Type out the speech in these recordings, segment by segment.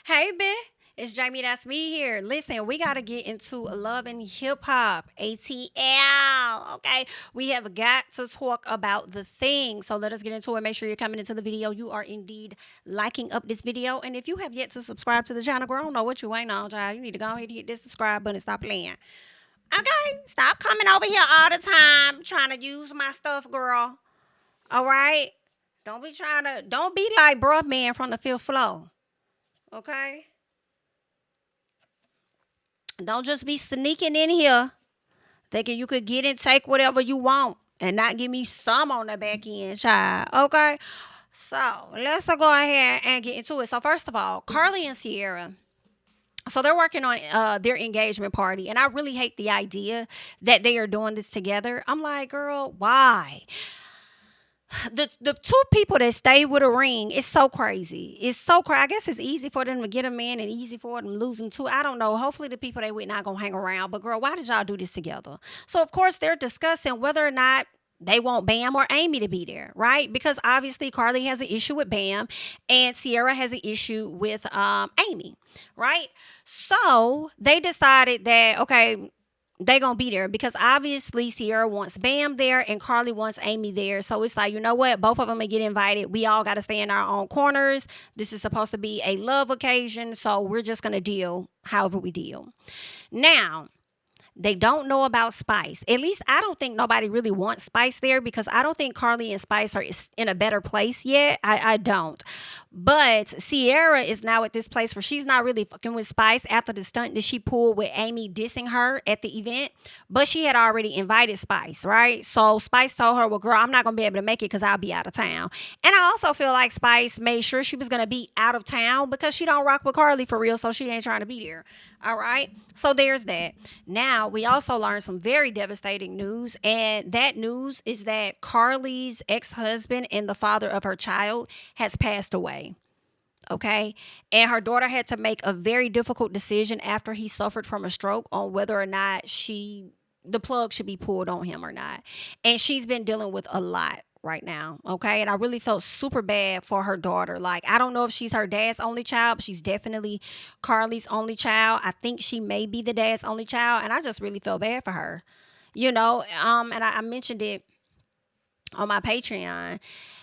Hey, Ben. It's JamiThatsMe here. Listen, we got to get into love and hip hop. ATL. Okay. We have got to talk about the thing. So let us get into it. Make sure you're coming into the video. You are indeed liking up this video. And if you have yet to subscribe to the channel, girl, I don't know what you ain't on, child. You need to go ahead and hit this subscribe button and stop playing. Okay. Stop coming over here all the time trying to use my stuff, girl. All right. Don't be like bruh man from the fifth floor. Okay. Don't just be sneaking in here thinking you could get and take whatever you want and not give me some on the back end, child. Okay? So let's go ahead and get into it. So, first of all, Carly and Sierra. So they're working on their engagement party, and I really hate the idea that they are doing this together. I'm like, girl, why? The two people that stay with a ring, it's so crazy. It's so crazy. I guess it's easy for them to get a man and easy for them to lose them too. I don't know. Hopefully the people they with not gonna hang around. But girl, why did y'all do this together? So of course they're discussing whether or not they want Bam or Amy to be there, right? Because obviously Carly has an issue with Bam and Sierra has an issue with Amy, right? So they decided that, okay, they gonna be there because obviously Sierra wants Bam there and Carly wants Amy there. So it's like, you know what? Both of them are get invited. We all got to stay in our own corners. This is supposed to be a love occasion, so we're just gonna deal however we deal. Now, they don't know about Spice. At least I don't think nobody really wants Spice there because I don't think Carly and Spice are in a better place yet. I don't. But Sierra is now at this place where she's not really fucking with Spice after the stunt that she pulled with Amy dissing her at the event. But she had already invited Spice, right? So Spice told her, well, girl, I'm not going to be able to make it because I'll be out of town. And I also feel like Spice made sure she was going to be out of town because she don't rock with Carly for real. So she ain't trying to be there. All right. So there's that. Now, we also learned some very devastating news. And that news is that Carly's ex-husband and the father of her child has passed away. Okay. And her daughter had to make a very difficult decision after he suffered from a stroke on whether or not the plug should be pulled on him or not. And she's been dealing with a lot right now. Okay. And I really felt super bad for her daughter. Like, I don't know if she's her dad's only child, but she's definitely Carly's only child. I think she may be the dad's only child. And I just really felt bad for her, and I mentioned it on my Patreon.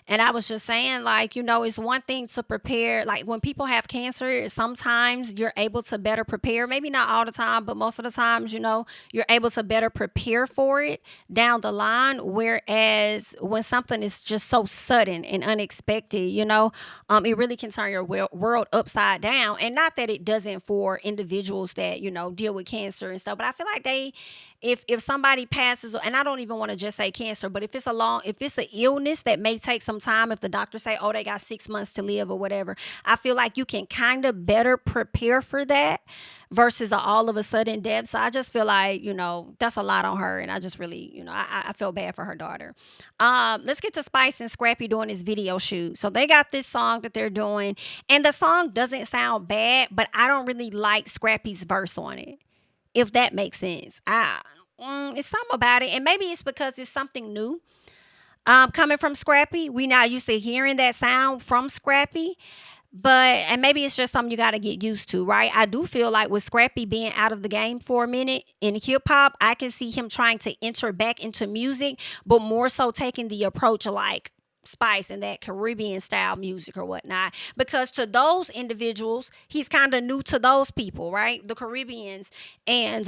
And I was just saying, like, it's one thing to prepare. Like when people have cancer, sometimes you're able to better prepare. Maybe not all the time, but most of the times, you're able to better prepare for it down the line. Whereas when something is just so sudden and unexpected, it really can turn your world upside down. And not that it doesn't for individuals that, deal with cancer and stuff, but I feel like if somebody passes, and I don't even want to just say cancer, but if it's an illness that may take some time, if the doctors say, oh, they got 6 months to live or whatever, I feel like you can kind of better prepare for that versus all of a sudden death. So I just feel like, that's a lot on her. And I just really, I feel bad for her daughter. Let's get to Spice and Scrappy doing this video shoot. So they got this song that they're doing, and the song doesn't sound bad, but I don't really like Scrappy's verse on it, if that makes sense. It's something about it. And maybe it's because it's something new coming from Scrappy. We not used to hearing that sound from Scrappy. And maybe it's just something you got to get used to, right? I do feel like with Scrappy being out of the game for a minute in hip hop, I can see him trying to enter back into music, but more so taking the approach like Spice and that Caribbean style music or whatnot, because to those individuals he's kind of new to those people, right? The Caribbeans. And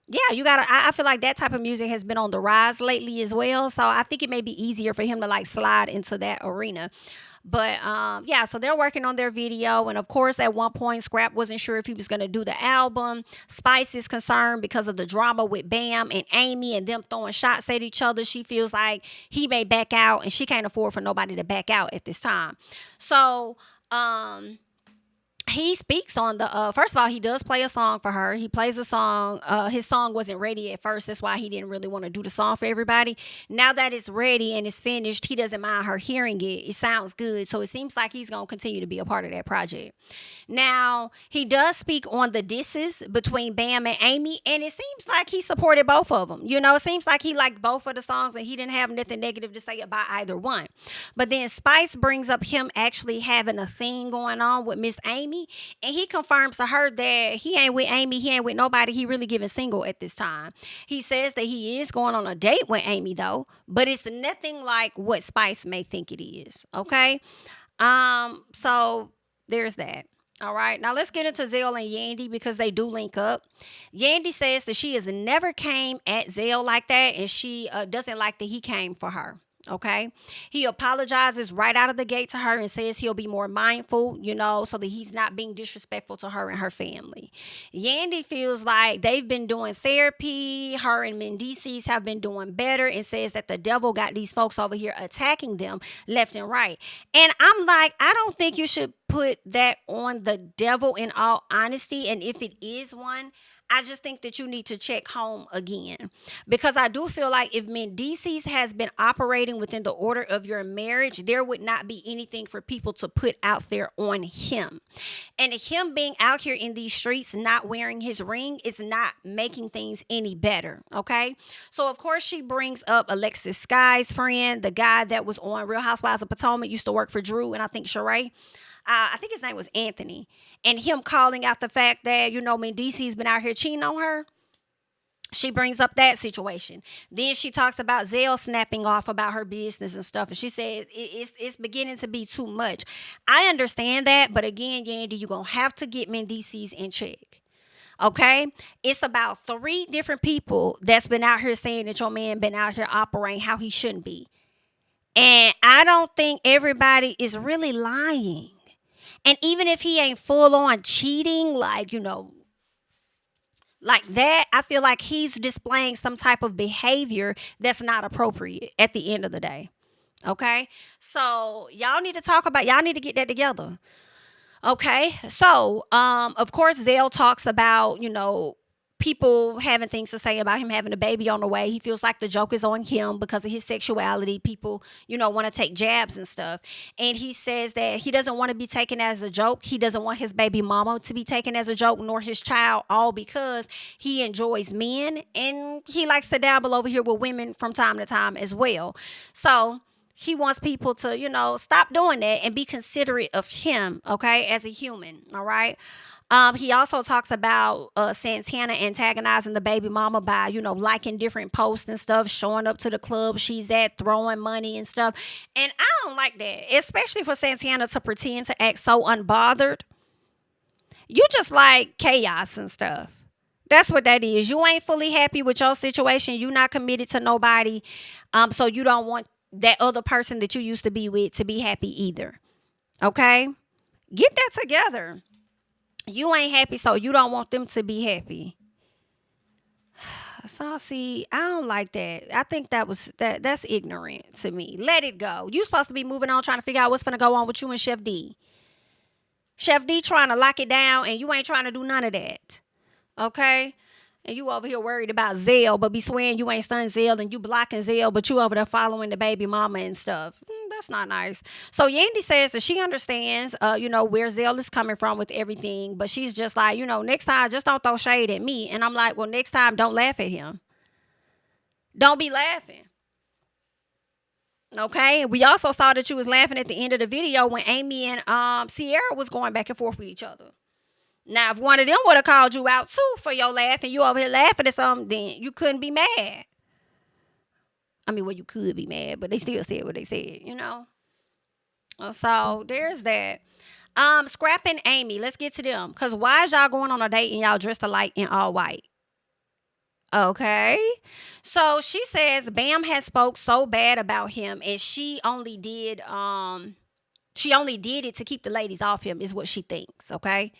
yeah, I feel like that type of music has been on the rise lately as well, so I think it may be easier for him to like slide into that arena. But yeah, so they're working on their video. And of course, at one point, Scrap wasn't sure if he was going to do the album. Spice is concerned because of the drama with Bam and Amy and them throwing shots at each other. She feels like he may back out, and she can't afford for nobody to back out at this time. So he speaks on the first of all, he does play a song for her. He plays a song. His song wasn't ready at first. That's why he didn't really want to do the song for everybody. Now that it's ready and it's finished, he doesn't mind her hearing it. It sounds good. So it seems like he's going to continue to be a part of that project. Now, he does speak on the disses between Bam and Amy, and it seems like he supported both of them. It seems like he liked both of the songs and he didn't have nothing negative to say about either one. But then Spice brings up him actually having a thing going on with Miss Amy. Amy. And he confirms to her that he ain't with Amy. He ain't with nobody. He really giving single at this time. He says that he is going on a date with Amy though, but it's nothing like what Spice may think it is. Okay. So there's that. All right. Now let's get into Zell and Yandy because they do link up. Yandy says that she has never came at Zell like that, and she doesn't like that he came for her. Okay. He apologizes right out of the gate to her and says he'll be more mindful, so that he's not being disrespectful to her and her family. Yandy feels like they've been doing therapy. Her and Mendices have been doing better, and says that the devil got these folks over here attacking them left and right. And I'm like, I don't think you should put that on the devil in all honesty. And if it is one, I just think that you need to check home again, because I do feel like if Mendices has been operating within the order of your marriage, there would not be anything for people to put out there on him. And him being out here in these streets, not wearing his ring, is not making things any better. Okay. So of course she brings up Alexis Sky's friend, the guy that was on Real Housewives of Potomac, used to work for Drew and I think Sheree. I think his name was Anthony, and him calling out the fact that, Mendice's been out here cheating on her. She brings up that situation. Then she talks about Zell snapping off about her business and stuff. And she said it's beginning to be too much. I understand that. But again, Yandy, you're going to have to get Mendices in check. Okay? It's about 3 different people that's been out here saying that your man been out here operating how he shouldn't be. And I don't think everybody is really lying. And even if he ain't full on cheating, like that, I feel like he's displaying some type of behavior that's not appropriate at the end of the day. Okay? So y'all need to get that together. Okay? So, of course, Zell talks about, people having things to say about him having a baby on the way. He feels like the joke is on him because of his sexuality. People, want to take jabs and stuff. And he says that he doesn't want to be taken as a joke. He doesn't want his baby mama to be taken as a joke, nor his child, all because he enjoys men and he likes to dabble over here with women from time to time as well. So he wants people to, stop doing that and be considerate of him, okay, as a human, all right? He also talks about Santana antagonizing the baby mama by, liking different posts and stuff, showing up to the club she's at, throwing money and stuff. And I don't like that, especially for Santana to pretend to act so unbothered. You just like chaos and stuff. That's what that is. You ain't fully happy with your situation. You're not committed to nobody. So you don't want that other person that you used to be with to be happy either. Okay? Get that together. You ain't happy, so you don't want them to be happy. So see, I don't like that. I think that's ignorant to me. Let it go. You supposed to be moving on, trying to figure out what's gonna go on with you and Chef D. Chef D trying to lock it down, and you ain't trying to do none of that. Okay? And you over here worried about Zell, but be swearing you ain't stunned Zell, and you blocking Zell, but you over there following the baby mama and stuff. That's not nice. So Yandy says that she understands, where Zell is coming from with everything, but she's just like, next time, just don't throw shade at me. And I'm like, well, next time, don't laugh at him. Don't be laughing. Okay? We also saw that you was laughing at the end of the video when Amy and Sierra was going back and forth with each other. Now, if one of them would have called you out too for your laugh and you over here laughing at something, then you couldn't be mad. I mean, well, you could be mad, but they still said what they said, So there's that. Scrap and Amy, let's get to them. Because why is y'all going on a date and y'all dressed alike in all white? Okay. So she says Bam has spoke so bad about him, and she only did it to keep the ladies off him, is what she thinks. Okay.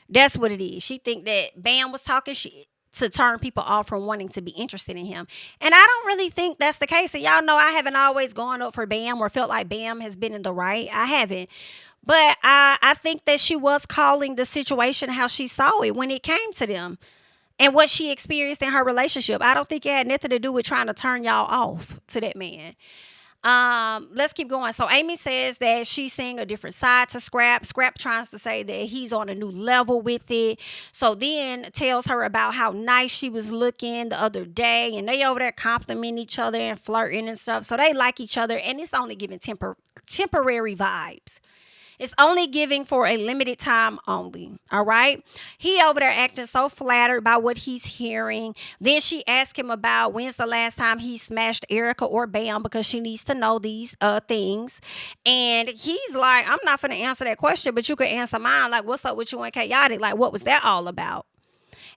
That's what it is. She think that Bam was talking shit to turn people off from wanting to be interested in him. And I don't really think that's the case. And y'all know I haven't always gone up for Bam or felt like Bam has been in the right. I haven't. But I think that she was calling the situation how she saw it when it came to them and what she experienced in her relationship. I don't think it had nothing to do with trying to turn y'all off to that man. Let's keep going. So Amy says that she's seeing a different side to Scrap. Scrap tries to say that he's on a new level with it. So then tells her about how nice she was looking the other day, and they over there complimenting each other and flirting and stuff. So they like each other, and it's only giving temporary vibes. It's only giving for a limited time only. All right. He over there acting so flattered by what he's hearing. Then she asked him about when's the last time he smashed Erica or Bam because she needs to know these things. And he's like, I'm not going to answer that question, but you can answer mine. Like, what's up with you and Chaotic? Like, what was that all about?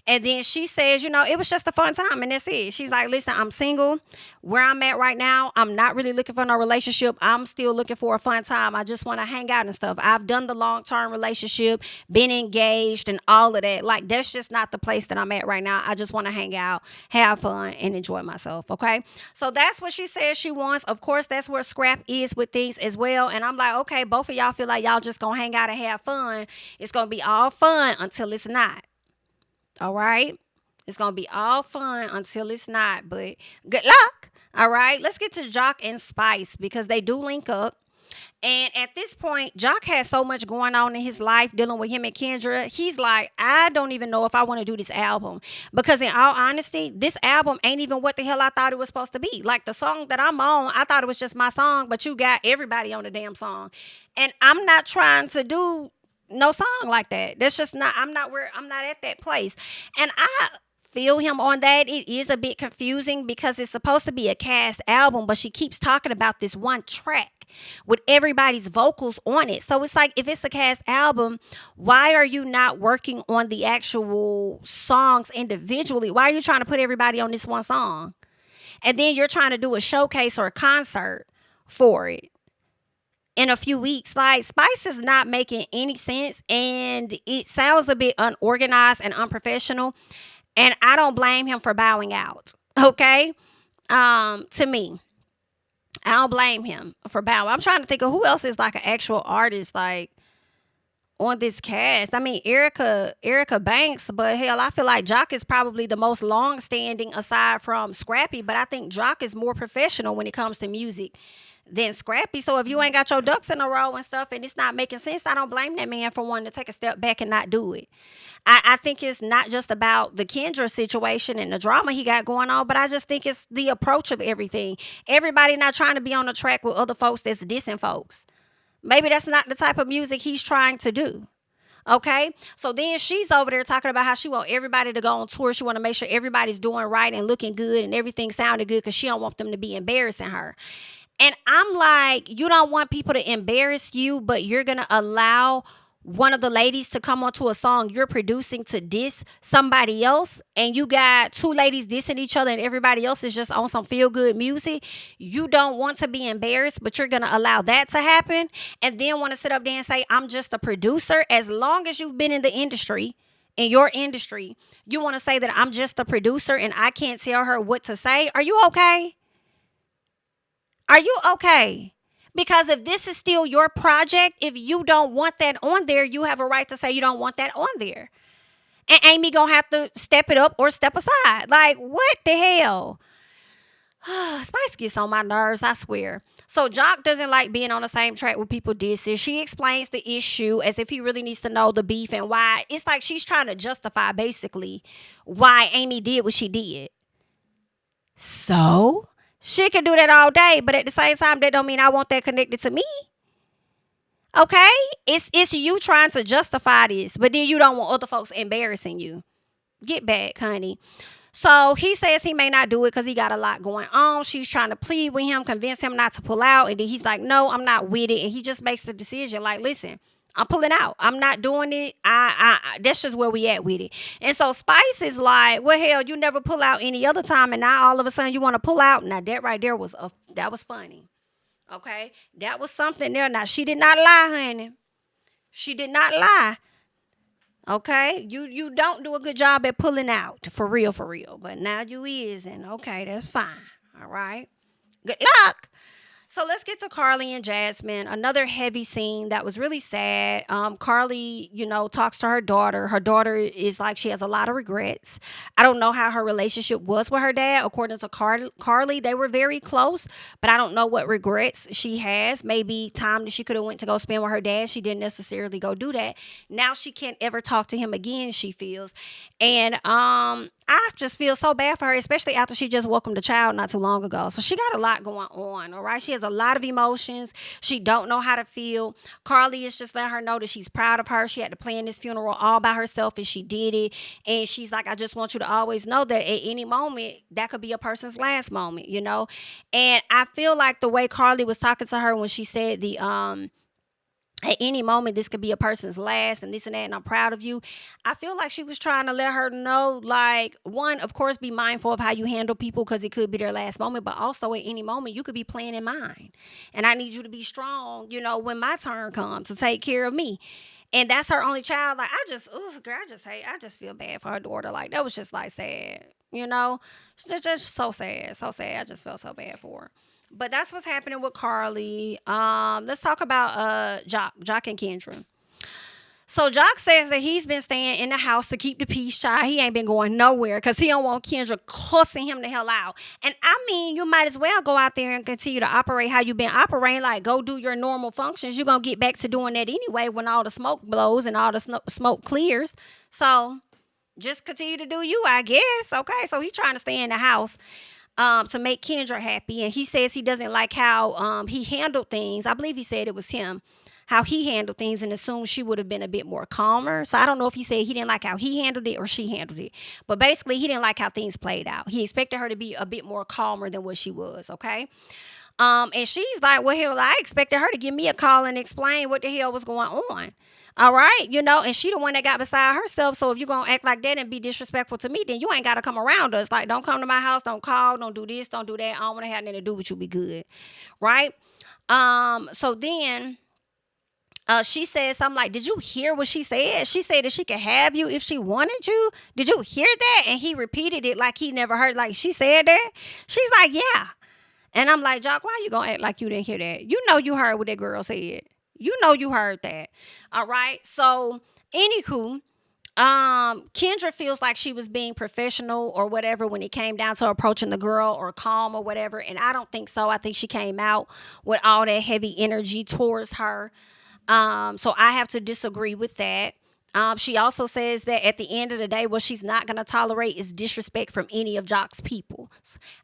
And then she says, it was just a fun time. And that's it. She's like, listen, I'm single. Where I'm at right now, I'm not really looking for no relationship. I'm still looking for a fun time. I just want to hang out and stuff. I've done the long-term relationship, been engaged and all of that. Like, that's just not the place that I'm at right now. I just want to hang out, have fun, and enjoy myself. Okay. So that's what she says she wants. Of course, that's where Scrap is with things as well. And I'm like, okay, both of y'all feel like y'all just going to hang out and have fun. It's going to be all fun until it's not. All right. It's going to be all fun until it's not, but good luck. All right. Let's get to Jock and Spice because they do link up. And at this point, Jock has so much going on in his life dealing with him and Kendra. He's like, I don't even know if I want to do this album because in all honesty, this album ain't even what the hell I thought it was supposed to be. Like the song that I'm on, I thought it was just my song, but you got everybody on the damn song. And I'm not trying to do no song like that. That's just not, I'm not at that place. And I feel him on that. It is a bit confusing because it's supposed to be a cast album, but she keeps talking about this one track with everybody's vocals on it. So it's like, if it's a cast album, why are you not working on the actual songs individually? Why are you trying to put everybody on this one song? And then you're trying to do a showcase or a concert for it in a few weeks. Like, Spice is not making any sense, and it sounds a bit unorganized and unprofessional, and I don't blame him for bowing out. Okay. To me, I don't blame him for bowing. I'm trying to think of who else is like an actual artist like on this cast. I mean, Erica Banks, but hell, I feel like Jock is probably the most long-standing aside from Scrappy, but I think Jock is more professional when it comes to music than Scrappy. So if you ain't got your ducks in a row and stuff and it's not making sense, I don't blame that man for wanting to take a step back and not do it. I think it's not just about the Kendra situation and the drama he got going on, but I just think it's the approach of everything. Everybody not trying to be on the track with other folks that's dissing folks. Maybe that's not the type of music he's trying to do. Okay. So then she's over there talking about how she want everybody to go on tour. She want to make sure everybody's doing right and looking good and everything sounded good because she don't want them to be embarrassing her. And I'm like, you don't want people to embarrass you, but you're going to allow one of the ladies to come onto a song you're producing to diss somebody else, and you got two ladies dissing each other and everybody else is just on some feel-good music. You don't want to be embarrassed, but you're going to allow that to happen and then want to sit up there and say, I'm just a producer. As long as you've been in the industry, in your industry, you want to say that I'm just a producer and I can't tell her what to say. Are you okay? Are you okay? Because if this is still your project, if you don't want that on there, you have a right to say you don't want that on there. And Amy gonna have to step it up or step aside. Like, what the hell? Spice gets on my nerves, I swear. So Jock doesn't like being on the same track with people dissing. She explains the issue as if he really needs to know the beef and why. It's like she's trying to justify basically why Amy did what she did. So she can do that all day, but at the same time, that don't mean I want that connected to me. Okay? It's you trying to justify this, but then you don't want other folks embarrassing you. Get back, honey. So he says he may not do it because he got a lot going on. She's trying to plead with him, convince him not to pull out. And then he's like, no, I'm not with it. And he just makes the decision like, listen, I'm pulling out. I'm not doing it. That's just where we at with it. And so Spice is like, well, hell, you never pull out any other time. And now all of a sudden you want to pull out. Now that right there that was funny. Okay. That was something there. Now she did not lie, honey. She did not lie. Okay. You don't do a good job at pulling out for real. But now you is. And okay, that's fine. All right. Good luck. So let's get to Carly and Jasmine. Another heavy scene that was really sad. Carly, talks to her daughter. Her daughter is like, she has a lot of regrets. I don't know how her relationship was with her dad. According to Carly, they were very close, but I don't know what regrets she has. Maybe time that she could have went to go spend with her dad. She didn't necessarily go do that. Now she can't ever talk to him again, she feels. And I just feel so bad for her, especially after she just welcomed a child not too long ago. So she got a lot going on, all right? She has has a lot of emotions. She don't know how to feel. Carly is just letting her know that she's proud of her. She had to plan this funeral all by herself, and she did it. And she's like, I just want you to always know that at any moment, that could be a person's last moment, you know? And I feel like the way Carly was talking to her when she said at any moment this could be a person's last and this and that, and I'm proud of you. I feel like she was trying to let her know, like, one, of course, be mindful of how you handle people because it could be their last moment, but also at any moment you could be planning mine, and I need you to be strong, you know, when my turn comes to take care of me. And that's her only child. Like, girl, I just feel bad for her daughter. Like, that was just like sad, you know. It's just so sad, so sad. I just felt so bad for her. But that's what's happening with Carly. Let's talk about Jock and Kendra. So Jock says that he's been staying in the house to keep the peace, child. He ain't been going nowhere because he don't want Kendra cussing him the hell out. And I mean, you might as well go out there and continue to operate how you've been operating. Like, go do your normal functions. You're going to get back to doing that anyway when all the smoke blows and all the smoke clears. So just continue to do you, I guess. Okay, so he's trying to stay in the house to make Kendra happy. And he says he doesn't like how he handled things. I believe he said it was him, how he handled things, and assumed she would have been a bit more calmer. So I don't know if he said he didn't like how he handled it or she handled it. But basically, he didn't like how things played out. He expected her to be a bit more calmer than what she was, okay? And she's like, well, hell, I expected her to give me a call and explain what the hell was going on. All right, you know, and she the one that got beside herself. So if you're going to act like that and be disrespectful to me, then you ain't got to come around us. Like, don't come to my house, don't call, don't do this, don't do that. I don't want to have nothing to do with you. Be good, right? So then she said something like, did you hear what she said? She said that she could have you if she wanted you. Did you hear that? And he repeated it like he never heard. Like, she said that? She's like, yeah. And I'm like, Jock, why you going to act like you didn't hear that? You know you heard what that girl said. You know you heard that. All right. So, anywho, Kendra feels like she was being professional or whatever when it came down to approaching the girl, or calm or whatever. And I don't think so. I think she came out with all that heavy energy towards her. So I have to disagree with that. She also says that at the end of the day, what she's not going to tolerate is disrespect from any of Jock's people.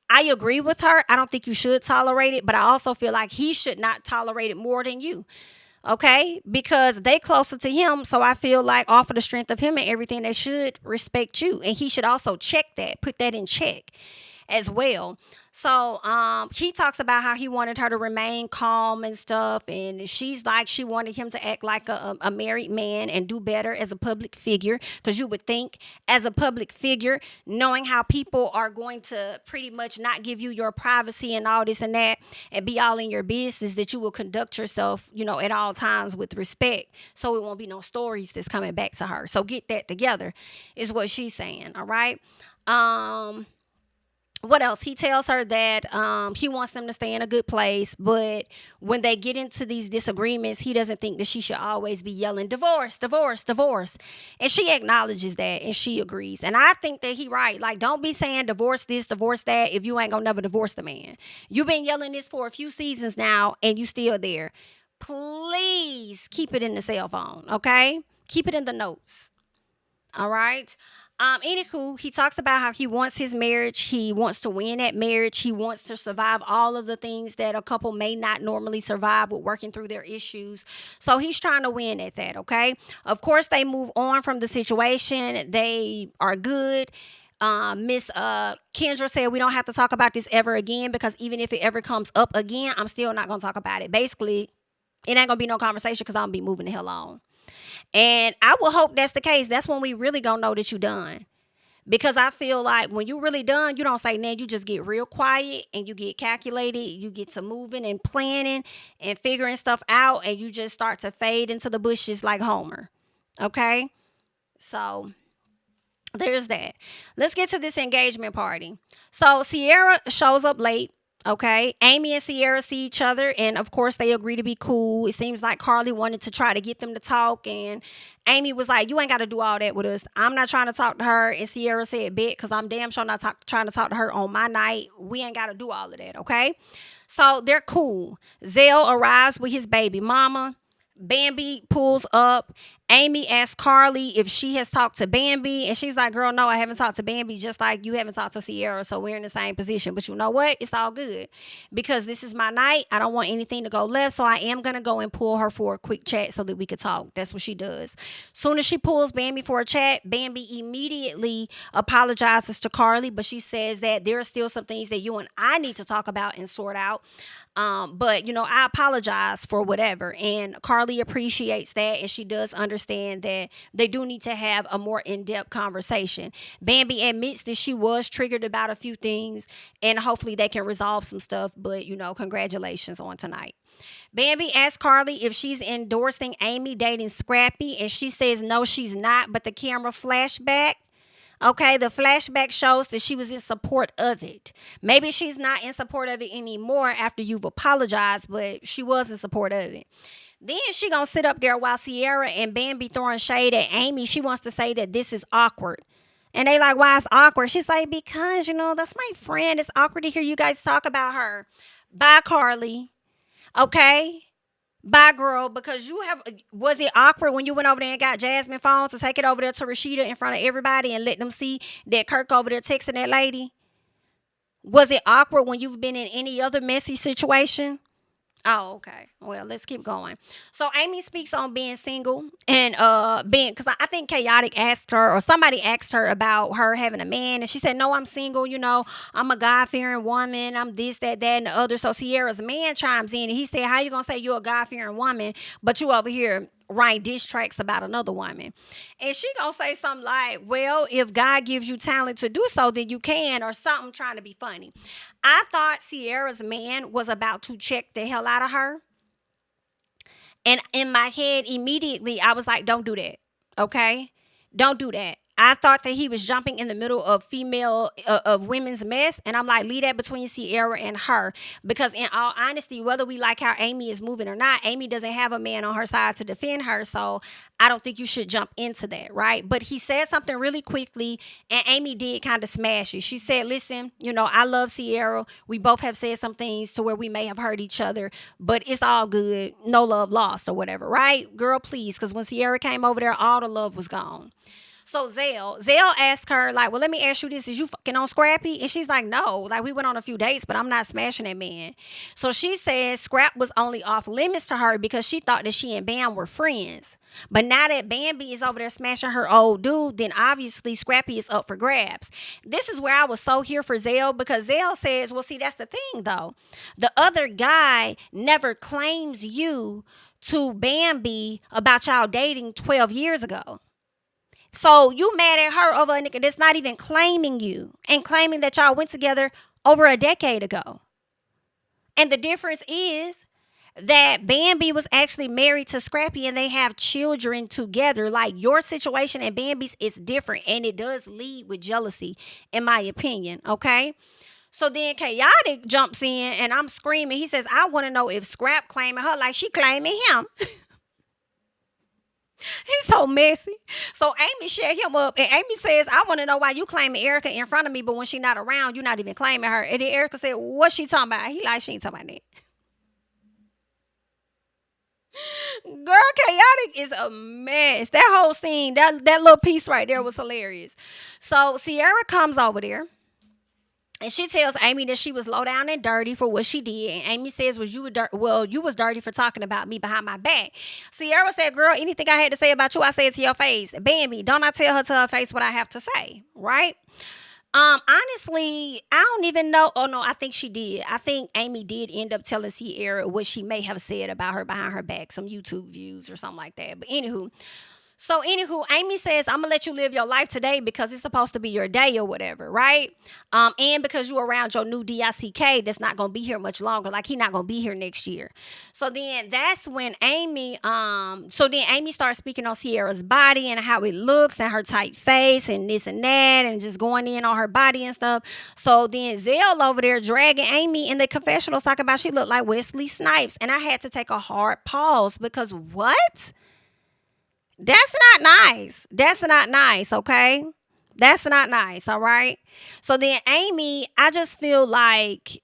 I agree with her. I don't think you should tolerate it, but I also feel like he should not tolerate it more than you. Okay? Because they closer to him. So I feel like off of the strength of him and everything, they should respect you. And he should also check that, put that in check as well. So he talks about how he wanted her to remain calm and stuff, and she's like, she wanted him to act like a married man and do better as a public figure, because you would think as a public figure, knowing how people are going to pretty much not give you your privacy and all this and that and be all in your business, that you will conduct yourself, you know, at all times with respect, so it won't be no stories that's coming back to her. So get that together is what she's saying. All right. What else? He tells her that he wants them to stay in a good place, but when they get into these disagreements, he doesn't think that she should always be yelling, divorce, divorce, divorce. And she acknowledges that, and she agrees. And I think that he right. Like, don't be saying divorce this, divorce that, if you ain't gonna never divorce the man. You've been yelling this for a few seasons now, and you still there. Please keep it in the cell phone, okay? Keep it in the notes. All right? Anywho, he talks about how he wants his marriage. He wants to win that marriage. He wants to survive all of the things that a couple may not normally survive with working through their issues. So he's trying to win at that, okay? Of course, they move on from the situation. They are good. Miss Kendra said we don't have to talk about this ever again, because even if it ever comes up again, I'm still not going to talk about it. Basically, it ain't going to be no conversation because I'm going to be moving the hell on. And I will hope that's the case. That's when we really gonna know that you done. Because I feel like when you really done, you don't say nah, you just get real quiet and you get calculated. You get to moving and planning and figuring stuff out, and you just start to fade into the bushes like Homer. Okay? So there's that. Let's get to this engagement party. So Sierra shows up late. Okay, Amy and Sierra see each other, and of course they agree to be cool. It seems like Carly wanted to try to get them to talk, and Amy was like, you ain't got to do all that with us. I'm not trying to talk to her. And Sierra said, bet, because I'm damn sure not trying to talk to her on my night. We ain't got to do all of that, okay? So they're cool. Zell arrives with his baby mama. Bambi pulls up. Amy asked Carly if she has talked to Bambi, and she's like, girl, no, I haven't talked to Bambi, just like you haven't talked to Sierra, so we're in the same position. But you know what? It's all good because this is my night. I don't want anything to go left, so I am going to go and pull her for a quick chat so that we could talk. That's what she does. Soon as she pulls Bambi for a chat, Bambi immediately apologizes to Carly, but she says that there are still some things that you and I need to talk about and sort out. But I apologize for whatever. And Carly appreciates that. And she does understand that they do need to have a more in-depth conversation. Bambi admits that she was triggered about a few things and hopefully they can resolve some stuff. But, congratulations on tonight. Bambi asks Carly if she's endorsing Amy dating Scrappy. And she says, no, she's not. But the camera flashback. Okay, the flashback shows that she was in support of it. Maybe she's not in support of it anymore after you've apologized, but she was in support of it. Then she gonna sit up there while Sierra and Bambi throwing shade at Amy. She wants to say that this is awkward. And they like, why it's awkward? She's like, because, that's my friend. It's awkward to hear you guys talk about her. Bye, Carly. Okay? Bye, girl, because was it awkward when you went over there and got Jasmine phone to take it over there to Rashida in front of everybody and let them see that Kirk over there texting that lady? Was it awkward when you've been in any other messy situation? Oh, okay. Well, let's keep going. So Amy speaks on being single and because I think Chaotic asked her or somebody asked her about her having a man, and she said, no, I'm single, I'm a God-fearing woman, I'm this, that, and the other. So Sierra's man chimes in and he said, how you gonna say you're a God-fearing woman, but you over here write diss tracks about another woman? And she gonna say something like, well, if God gives you talent to do so, then you can, or something trying to be funny. I thought Sierra's man was about to check the hell out of her. And in my head, immediately, I was like, don't do that. Okay? Don't do that. I thought that he was jumping in the middle of women's mess. And I'm like, leave that between Sierra and her. Because in all honesty, whether we like how Amy is moving or not, Amy doesn't have a man on her side to defend her. So I don't think you should jump into that, right? But he said something really quickly, and Amy did kind of smash it. She said, listen, I love Sierra. We both have said some things to where we may have hurt each other, but it's all good. No love lost or whatever, right? Girl, please. Because when Sierra came over there, all the love was gone. So Zell asked her, like, well, let me ask you this. Is you fucking on Scrappy? And she's like, no. Like, we went on a few dates, but I'm not smashing that man. So she says Scrap was only off limits to her because she thought that she and Bam were friends. But now that Bambi is over there smashing her old dude, then obviously Scrappy is up for grabs. This is where I was so here for Zell, because Zell says, well, see, that's the thing, though. The other guy never claims you to Bambi about y'all dating 12 years ago. So you mad at her over a nigga that's not even claiming you and claiming that y'all went together over a decade ago. And the difference is that Bambi was actually married to Scrappy and they have children together. Like, your situation and Bambi's is different, and it does lead with jealousy, in my opinion. Okay. So then Chaotic jumps in and I'm screaming. He says, I want to know if Scrap claiming her like she claiming him. He's so messy. So Amy shut him up, and Amy says, I want to know why you claiming Erica in front of me, but when she not around, you're not even claiming her. And then Erica said, what's she talking about? He like, she ain't talking about that. Girl, Chaotic is a mess. That whole scene, that little piece right there was hilarious. So Sierra comes over there. And she tells Amy that she was low down and dirty for what she did. And Amy says, you was dirty for talking about me behind my back. Sierra said, girl, anything I had to say about you, I said to your face. Bambi, don't I tell her to her face what I have to say, right? Honestly, I don't even know. Oh, no, I think she did. I think Amy did end up telling Sierra what she may have said about her behind her back, some YouTube views or something like that. But anywho, Amy says, I'm going to let you live your life today because it's supposed to be your day or whatever, right? And because you're around your new DICK that's not going to be here much longer. Like, he not going to be here next year. So then that's when Amy starts speaking on Sierra's body and how it looks and her tight face and this and that and just going in on her body and stuff. So then Zell over there dragging Amy in the confessionals talking about she looked like Wesley Snipes. And I had to take a hard pause because what? That's not nice. That's not nice, okay? That's not nice, all right? So then, Amy, I just feel like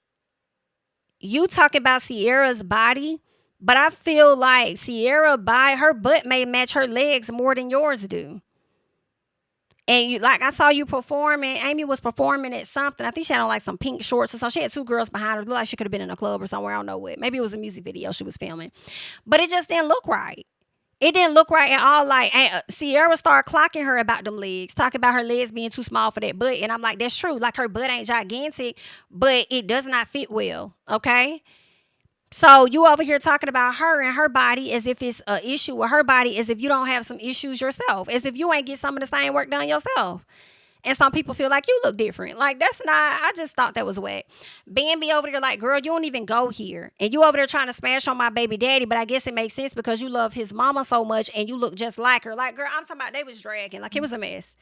you talking about Sierra's body But I feel like Sierra, by her butt may match her legs more than yours do. And you, like, I saw you performing. Amy was performing at something. I think she had on like some pink shorts or something. She had two girls behind her. Looked like she could have been in a club or somewhere. I don't know what. Maybe it was a music video she was filming. But it just didn't look right. It didn't look right at all. Like, Sierra started clocking her about them legs, talking about her legs being too small for that butt. And I'm like, that's true. Like, her butt ain't gigantic, but it does not fit well. Okay. So you over here talking about her and her body as if it's an issue with her body, as if you don't have some issues yourself, as if you ain't get some of the same work done yourself. And some people feel like you look different. Like, that's not, I just thought that was whack. Bambi over there like, girl, you don't even go here. And you over there trying to smash on my baby daddy, but I guess it makes sense because you love his mama so much and you look just like her. Like, girl, I'm talking about they was dragging. Like, it was a mess.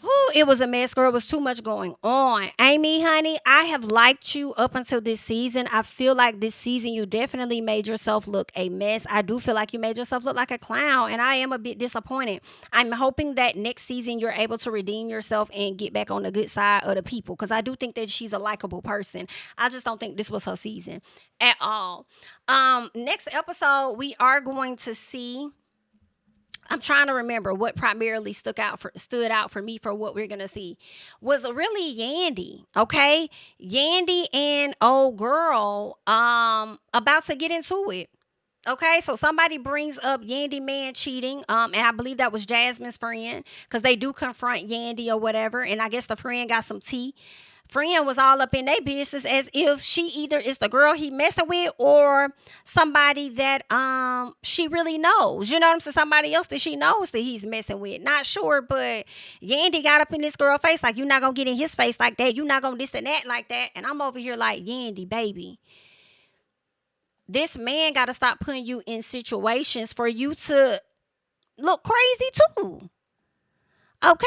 Ooh, it was a mess, girl. It was too much going on. Amy, honey, I have liked you up until this season. I feel like this season you definitely made yourself look a mess. I do feel like you made yourself look like a clown, and I am a bit disappointed. I'm hoping that next season you're able to redeem yourself and get back on the good side of the people, because I do think that she's a likable person. I just don't think this was her season at all. Next episode, we are going to see, I'm trying to remember what primarily stood out for me for what we're gonna see was really Yandy. Okay, Yandy and old girl about to get into it. Okay, so somebody brings up Yandy man cheating, and I believe that was Jasmine's friend, because they do confront Yandy or whatever, and I guess the friend got some tea. Friend was all up in their business as if she either is the girl he messing with or somebody that she really knows. You know what I'm saying? Somebody else that she knows that he's messing with. Not sure, but Yandy got up in this girl face like, you're not gonna get in his face like that. You're not gonna this and that like that. And I'm over here like, Yandy, baby, this man got to stop putting you in situations for you to look crazy too. Okay?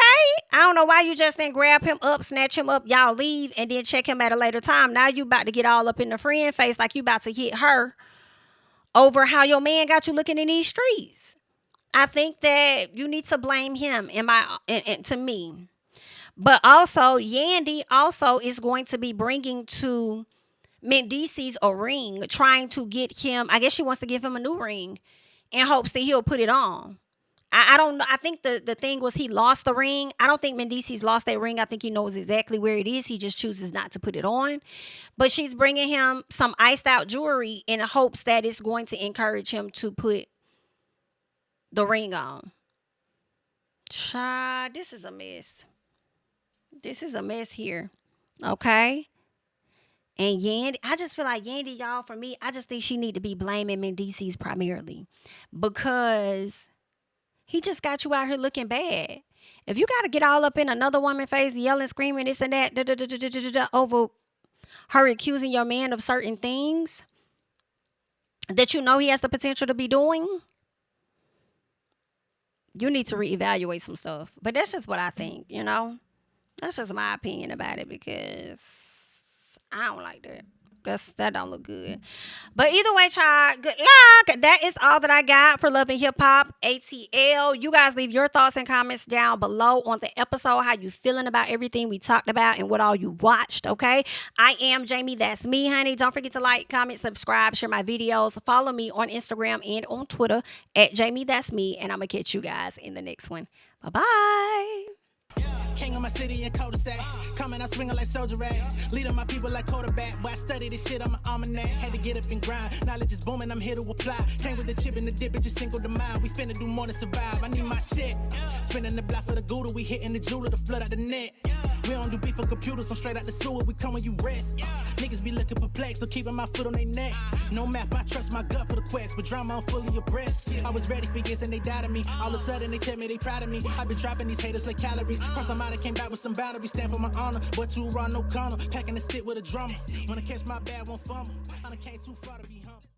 I don't know why you just didn't grab him up, snatch him up, y'all leave, and then check him at a later time. Now you about to get all up in the friend face like you about to hit her over how your man got you looking in these streets. I think that you need to blame him to me. But also, Yandy also is going to be bringing to Mendices a ring, trying to get him, I guess she wants to give him a new ring in hopes that he'll put it on. I don't know. I think the thing was he lost the ring. I don't think Mendices lost that ring. I think he knows exactly where it is. He just chooses not to put it on. But she's bringing him some iced out jewelry in hopes that it's going to encourage him to put the ring on. Child, this is a mess. This is a mess here. Okay? And Yandy, I just feel like Yandy, y'all, for me, I just think she need to be blaming Mendices primarily. Because he just got you out here looking bad. If you got to get all up in another woman's face, yelling, screaming, this and that, over her accusing your man of certain things that you know he has the potential to be doing, you need to reevaluate some stuff. But that's just what I think, you know? That's just my opinion about it, because I don't like that. That don't look good. But either way, child, good luck. That is all that I got for Love and Hip Hop ATL. You guys leave your thoughts and comments down below on the episode. How you feeling about everything we talked about and what all you watched, okay? I am Jami. That's me, honey. Don't forget to like, comment, subscribe, share my videos. Follow me on Instagram and on Twitter at JamiThatsMe. And I'm going to catch you guys in the next one. Bye-bye. King of my city and cul-de-sac. Coming out swinging like soldier rag. Leading my people like quarterback. But I study this shit, I'm an almanac. Had to get up and grind. Knowledge is booming, I'm here to apply. Came with the chip and the dip, it just single the mind. We finna do more than survive. I need my check. Spinning the block for the Gouda. We hitting the jeweler to flood out the net. We don't do beef on computers, I'm straight out the sewer. We come when you rest. Niggas be looking perplexed, so keeping my foot on their neck. No map, I trust my gut for the quest. But drama, I'm fully abreast. I was ready for years and they died of me. All of a sudden they tell me they proud of me. I've been dropping these haters like calories. Cross them out, I came back with some boundaries. Stand for my honor, but you run no corner. Packing the stick with a drummer. Wanna catch my bad, won't fumble. I done came too far to be humble.